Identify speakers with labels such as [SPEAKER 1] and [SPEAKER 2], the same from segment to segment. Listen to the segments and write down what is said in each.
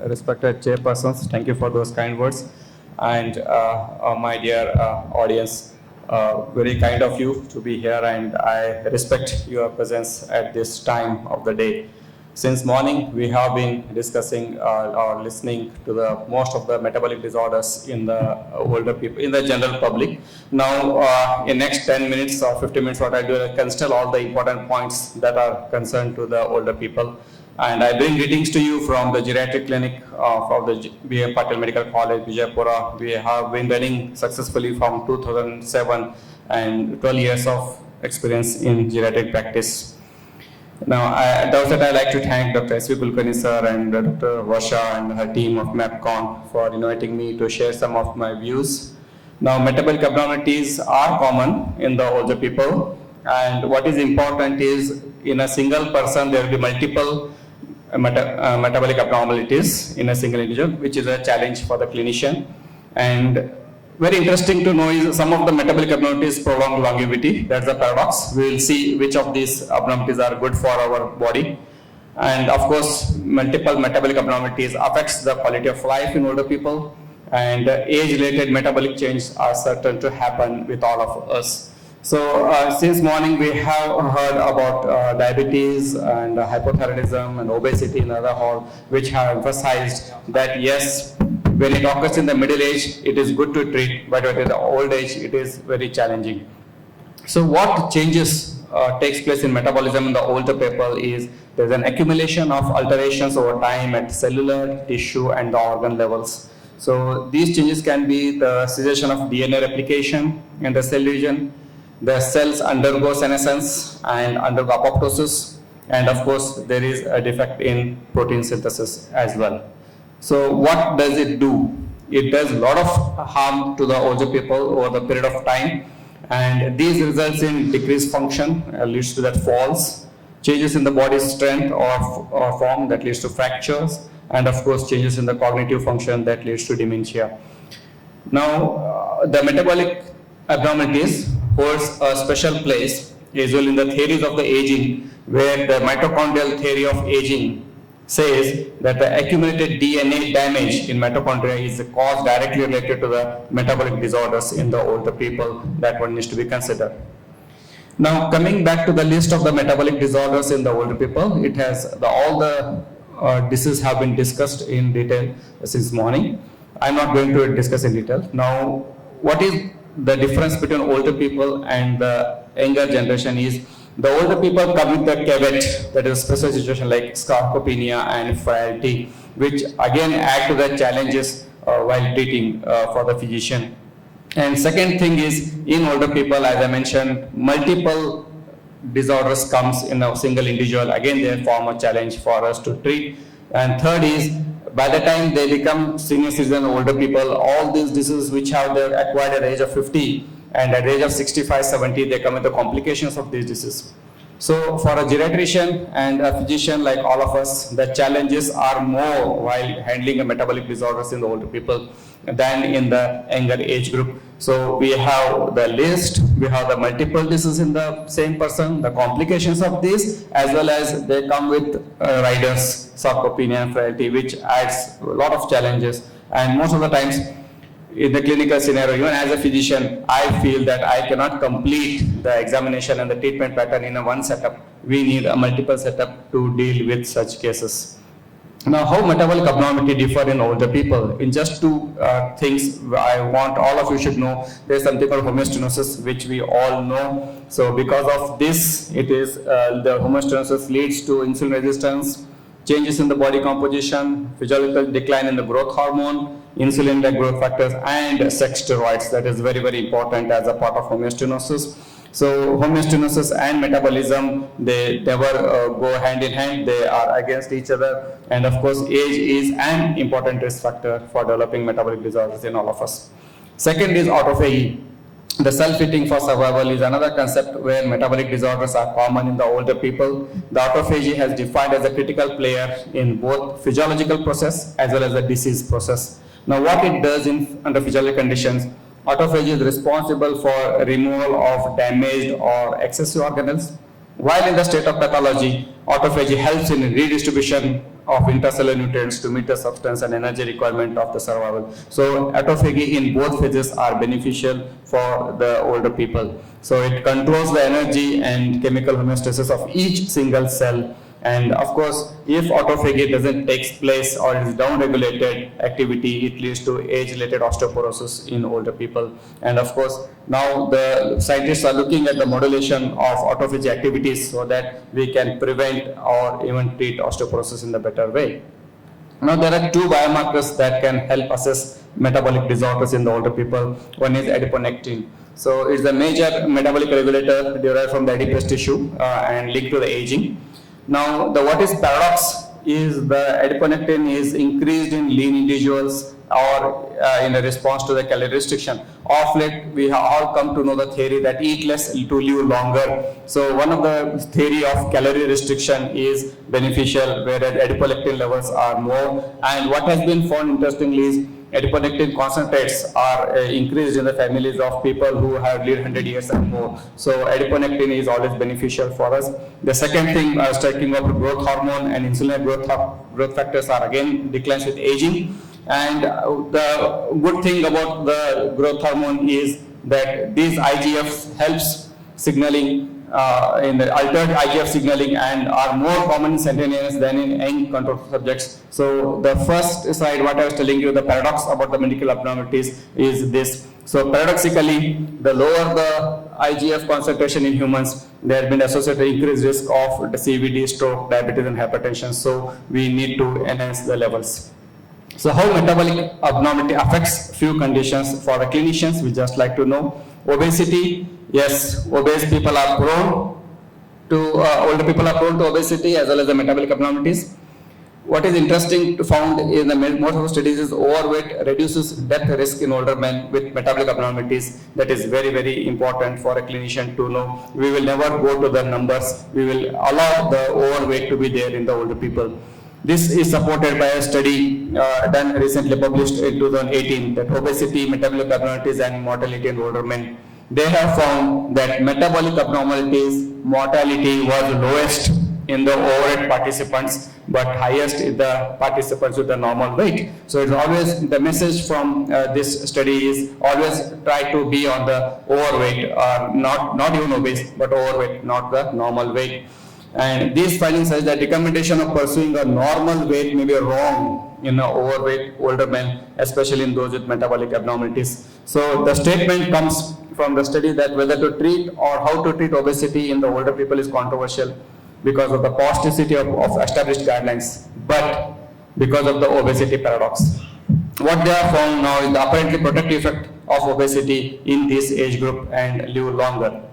[SPEAKER 1] Respected chairpersons, thank you for those kind words. And my dear audience, very kind of you to be here, and I respect your presence at this time of the day. Since morning, we have been discussing or listening to the most of the metabolic disorders in the older people, in the general public. Now, in next 10 minutes or 15 minutes, what I do, I consider all the important points that are concerned to the older people. And I bring greetings to you from the geriatric clinic of the B.A. Patil Medical College, Vijaypura. We have been running successfully from 2007 and 12 years of experience in geriatric practice. Now, at the outset, I'd like to thank Dr. S.V. Kulkarni sir and Dr. Vasha and her team of MAPCON for inviting me to share some of my views. Now, metabolic abnormalities are common in the older people, and what is important is in a single person, there will be multiple metabolic abnormalities in a single individual, which is a challenge for the clinician. And very interesting to know is some of the metabolic abnormalities prolong longevity. That's the paradox. We will see which of these abnormalities are good for our body. And of course, multiple metabolic abnormalities affects the quality of life in older people, and age-related metabolic changes are certain to happen with all of us. So since morning we have heard about diabetes and hypothyroidism and obesity in other hall, which have emphasized that yes, when it occurs in the middle age, it is good to treat, but in the old age, it is very challenging. So what changes takes place in metabolism in the older people is there's an accumulation of alterations over time at cellular, tissue, and the organ levels. So these changes can be the cessation of DNA replication in the cell region. The cells undergo senescence and undergo apoptosis, and of course there is a defect in protein synthesis as well. So what does it do? It does a lot of harm to the older people over the period of time, and these results in decreased function, leads to that falls, changes in the body's strength or form that leads to fractures, and of course changes in the cognitive function that leads to dementia. Now the metabolic abnormalities holds a special place usually in the theories of the aging, where the mitochondrial theory of aging says that the accumulated DNA damage in mitochondria is a cause directly related to the metabolic disorders in the older people that one needs to be considered. Now, coming back to the list of the metabolic disorders in the older people, it has all the diseases have been discussed in detail since morning. I'm not going to discuss in detail. Now, what is the difference between older people and the younger generation is the older people come with the caveat, that is a special situation like sarcopenia and frailty, which again add to the challenges while treating for the physician. And second thing is, in older people, as I mentioned, multiple disorders comes in a single individual. Again, they form a challenge for us to treat. And third is, by the time they become senior citizen, older people, all these diseases which have their acquired at the age of 50 and at the age of 65, 70, they come with the complications of these diseases. So for a geriatrician and a physician like all of us, the challenges are more while handling a metabolic disorders in the older people than in the younger age group. So we have the list, we have the multiple diseases in the same person, the complications of this, as well as they come with riders, sarcopenia and frailty, which adds a lot of challenges. And most of the times in the clinical scenario, even as a physician, I feel that I cannot complete the examination and the treatment pattern in a one setup. We need a multiple setup to deal with such cases. Now, how metabolic abnormality differ in older people? In just two things, I want all of you should know. There's something called homeostenosis, which we all know. So because of this, it is the homeostenosis leads to insulin resistance, changes in the body composition, physiological decline in the growth hormone, insulin-like growth factors, and sex steroids. That is very, very important as a part of homeostenosis. So homeostenosis and metabolism, they never go hand in hand. They are against each other. And of course, age is an important risk factor for developing metabolic disorders in all of us. Second is autophagy. The self-eating for survival is another concept where metabolic disorders are common in the older people. The autophagy has defined as a critical player in both physiological process as well as the disease process. Now, what it does under physiological conditions, autophagy is responsible for removal of damaged or excessive organelles, while in the state of pathology, autophagy helps in redistribution of intercellular nutrients to meet the substance and energy requirement of the survival. So autophagy in both phases are beneficial for the older people. So it controls the energy and chemical homeostasis of each single cell. And of course, if autophagy doesn't take place or is down-regulated activity, it leads to age-related osteoporosis in older people. And of course, now the scientists are looking at the modulation of autophagy activities so that we can prevent or even treat osteoporosis in a better way. Now there are two biomarkers that can help assess metabolic disorders in the older people. One is adiponectin. So it's a major metabolic regulator derived from the adipose tissue and linked to the aging. Now, what is paradox is the adiponectin is increased in lean individuals or in a response to the calorie restriction. Of late, we have all come to know the theory that eat less to live longer. So, one of the theory of calorie restriction is beneficial, whereas adiponectin levels are more. And what has been found interestingly is adiponectin concentrates are increased in the families of people who have lived 100 years and more. So adiponectin is always beneficial for us. The second thing, I was talking about growth hormone and insulin growth factors are again declines with aging. And the good thing about the growth hormone is that these IGF helps signaling in the altered IGF signaling and are more common in centenarians than in young control subjects. So the first slide, what I was telling you, the paradox about the medical abnormalities is this. So paradoxically, the lower the IGF concentration in humans, there has been associated increased risk of the CVD, stroke, diabetes and hypertension. So we need to enhance the levels. So how metabolic abnormality affects few conditions for the clinicians, we just like to know. Obesity, yes, obese people are prone to, older people are prone to obesity as well as the metabolic abnormalities. What is interesting to found in the most of the studies is overweight reduces death risk in older men with metabolic abnormalities. That is very, very important for a clinician to know. We will never go to the numbers. We will allow the overweight to be there in the older people. This is supported by a study done recently published in 2018 that obesity, metabolic abnormalities and mortality in older men. They have found that metabolic abnormalities mortality was lowest in the overweight participants but highest in the participants with the normal weight. So it's always the message from this study is always try to be on the overweight or not even obese but overweight, not the normal weight. And these findings suggest that recommendation of pursuing a normal weight may be wrong in overweight older men, especially in those with metabolic abnormalities. So the statement comes from the study that whether to treat or how to treat obesity in the older people is controversial because of the costicity of established guidelines, but because of the obesity paradox. What they have found now is the apparently protective effect of obesity in this age group and live longer.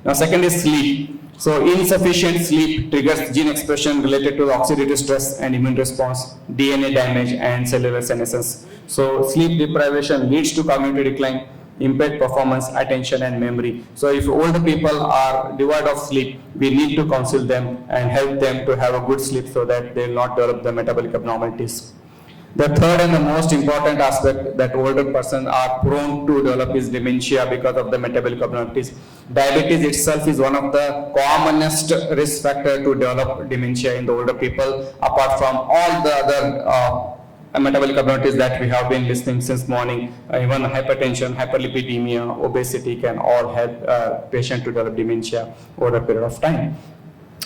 [SPEAKER 1] Now second is sleep. So insufficient sleep triggers gene expression related to oxidative stress and immune response, DNA damage and cellular senescence. So sleep deprivation leads to cognitive decline, impaired performance, attention and memory. So if older people are devoid of sleep, we need to counsel them and help them to have a good sleep so that they will not develop the metabolic abnormalities. The third and the most important aspect that older persons are prone to develop is dementia because of the metabolic abnormalities. Diabetes itself is one of the commonest risk factor to develop dementia in the older people, apart from all the other metabolic abnormalities that we have been listening since morning. Even hypertension, hyperlipidemia, obesity can all help patient to develop dementia over a period of time.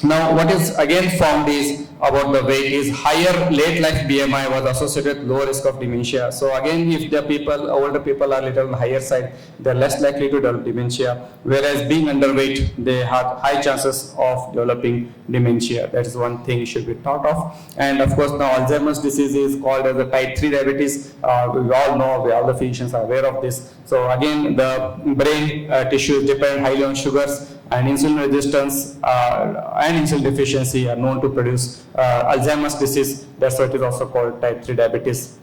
[SPEAKER 1] Now, what is again found is about the weight is higher late life BMI was associated with low risk of dementia. So again, if the people, older people are little on the higher side, they're less likely to develop dementia. Whereas being underweight, they have high chances of developing dementia. That is one thing should be thought of. And of course, now Alzheimer's disease is called as a type 3 diabetes. We all know, all the physicians are aware of this. So again, the brain tissue depend highly on sugars, and insulin resistance and insulin deficiency are known to produce Alzheimer's disease. That's why it is also called type 3 diabetes.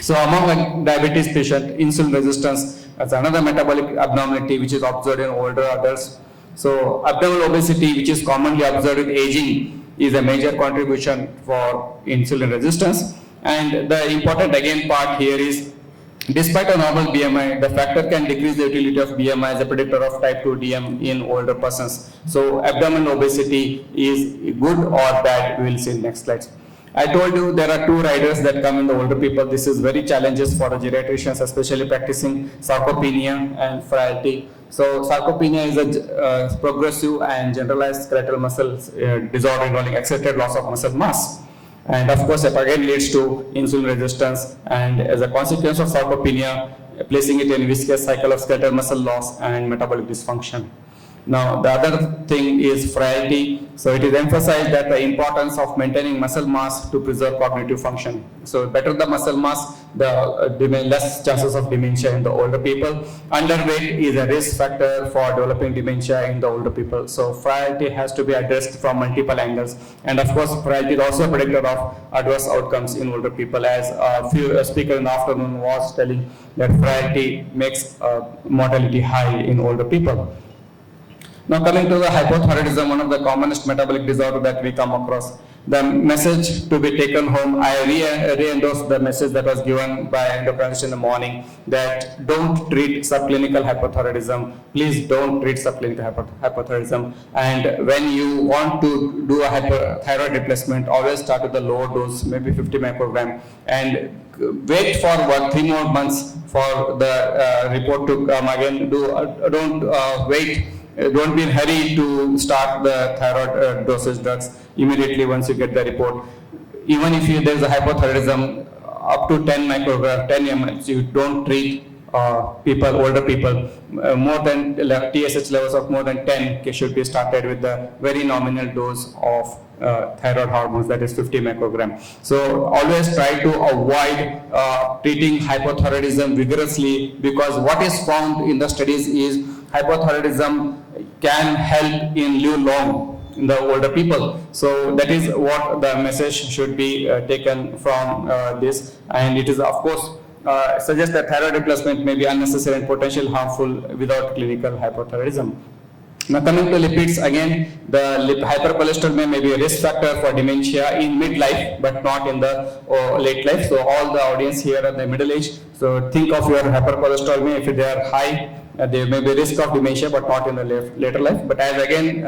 [SPEAKER 1] So among a diabetes patient, insulin resistance is another metabolic abnormality which is observed in older adults. So abdominal obesity, which is commonly observed with aging, is a major contribution for insulin resistance. And the important again part here is, despite a normal BMI, the factor can decrease the utility of BMI as a predictor of type 2 DM in older persons. So abdominal obesity is good or bad, we will see in next slides. I told you there are two riders that come in the older people. This is very challenges for the geriatricians, especially practicing sarcopenia and frailty. So sarcopenia is a progressive and generalized skeletal muscle disorder involving accelerated loss of muscle mass. And of course, it again leads to insulin resistance, and as a consequence of sarcopenia, placing it in viscous cycle of skeletal muscle loss and metabolic dysfunction. Now, the other thing is frailty. So it is emphasized that the importance of maintaining muscle mass to preserve cognitive function. So better the muscle mass, the less chances of dementia in the older people. Underweight is a risk factor for developing dementia in the older people. So frailty has to be addressed from multiple angles. And of course, frailty is also a predictor of adverse outcomes in older people, as a speaker in the afternoon was telling that frailty makes mortality high in older people. Now coming to the hypothyroidism, one of the commonest metabolic disorder that we come across. The message to be taken home, I re-endorse the message that was given by endocrinologist in the morning, that don't treat subclinical hypothyroidism. Please don't treat subclinical hypothyroidism. And when you want to do a thyroid replacement, always start with the lower dose, maybe 50 microgram, and wait for 3 more months for the report to come again. Don't wait. Don't be in a hurry to start the thyroid dosage drugs immediately once you get the report. Even if there is a hypothyroidism up to 10 microgram, 10 ml, you don't treat older people. More than TSH levels of more than 10 should be started with the very nominal dose of thyroid hormones, that is 50 microgram. So always try to avoid treating hypothyroidism vigorously, because what is found in the studies is hypothyroidism can help in live long in the older people. So that is what the message should be taken from this. And it is of course suggests that thyroid replacement may be unnecessary and potentially harmful without clinical hypothyroidism. Now coming to lipids, again, the hypercholesterol may be a risk factor for dementia in midlife, but not in the late life. So all the audience here are the middle age. So think of your hypercholesterol, if they are high, there may be risk of dementia, but not in the later life. But as again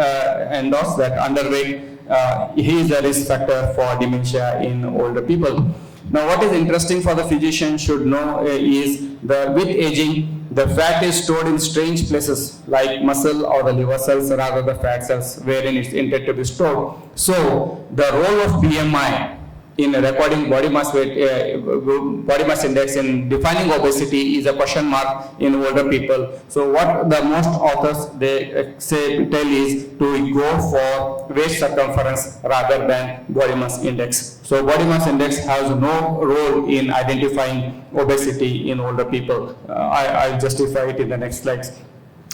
[SPEAKER 1] endorse that underweight is a risk factor for dementia in older people. Now what is interesting for the physician should know is that with aging, the fat is stored in strange places like muscle or the liver cells rather than fat cells wherein it's intended to be stored. So the role of BMI in recording body mass index in defining obesity is a question mark in older people. So what the most authors they tell is to go for waist circumference rather than body mass index. So body mass index has no role in identifying obesity in older people. I'll justify it in the next slides.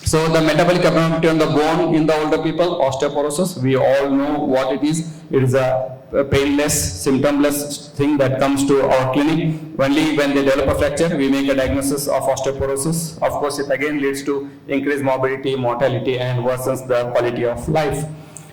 [SPEAKER 1] So the metabolic abnormality on the bone in the older people, osteoporosis, we all know what it is. It is a painless, symptomless thing that comes to our clinic. Only when they develop a fracture, we make a diagnosis of osteoporosis. Of course, it again leads to increased morbidity, mortality, and worsens the quality of life.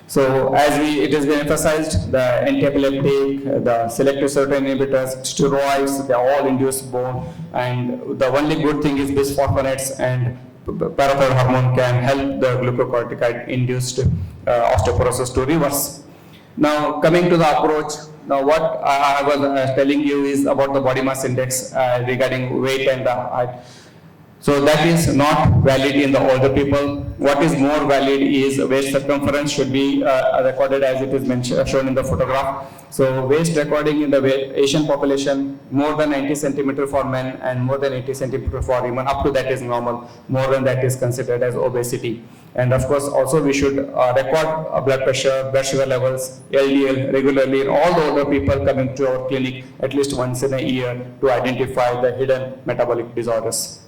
[SPEAKER 1] So as it has been emphasized, the anti-epileptic, the selective serotonin inhibitors, steroids, they all induce bone. And the only good thing is bisphosphonates and parathyroid hormone can help the glucocorticoid induced osteoporosis to reverse. Now coming to the approach, now what I was telling you is about the body mass index regarding weight and the height. So that is not valid in the older people. What is more valid is waist circumference should be recorded as it is mentioned, shown in the photograph. So waist recording in the Asian population, more than 90 centimeter for men and more than 80 centimeter for women. Up to that is normal. More than that is considered as obesity. And of course, also we should record blood pressure, blood sugar levels, LDL regularly in all the older people coming to our clinic at least once in a year to identify the hidden metabolic disorders.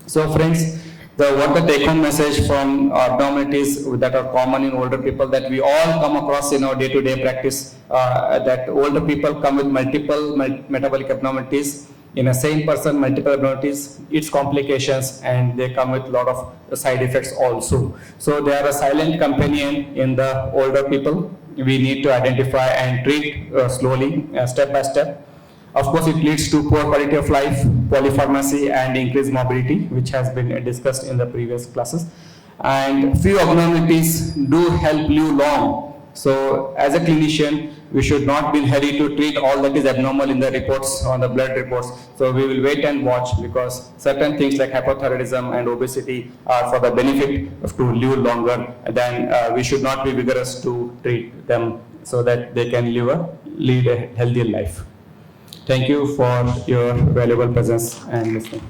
[SPEAKER 1] So friends, what the take-home message from abnormalities that are common in older people that we all come across in our day-to-day practice, that older people come with multiple metabolic abnormalities. In a same person, multiple abnormalities, its complications, and they come with a lot of side effects also. So they are a silent companion in the older people. We need to identify and treat slowly, step by step. Of course, it leads to poor quality of life, polypharmacy, and increased morbidity, which has been discussed in the previous classes. And few abnormalities do help live long, So as a clinician, we should not be in hurry to treat all that is abnormal in the reports, on the blood reports. So we will wait and watch, because certain things like hypothyroidism and obesity are for the benefit of to live longer. Then we should not be vigorous to treat them so that they can lead a healthier life. Thank you for your valuable presence and listening.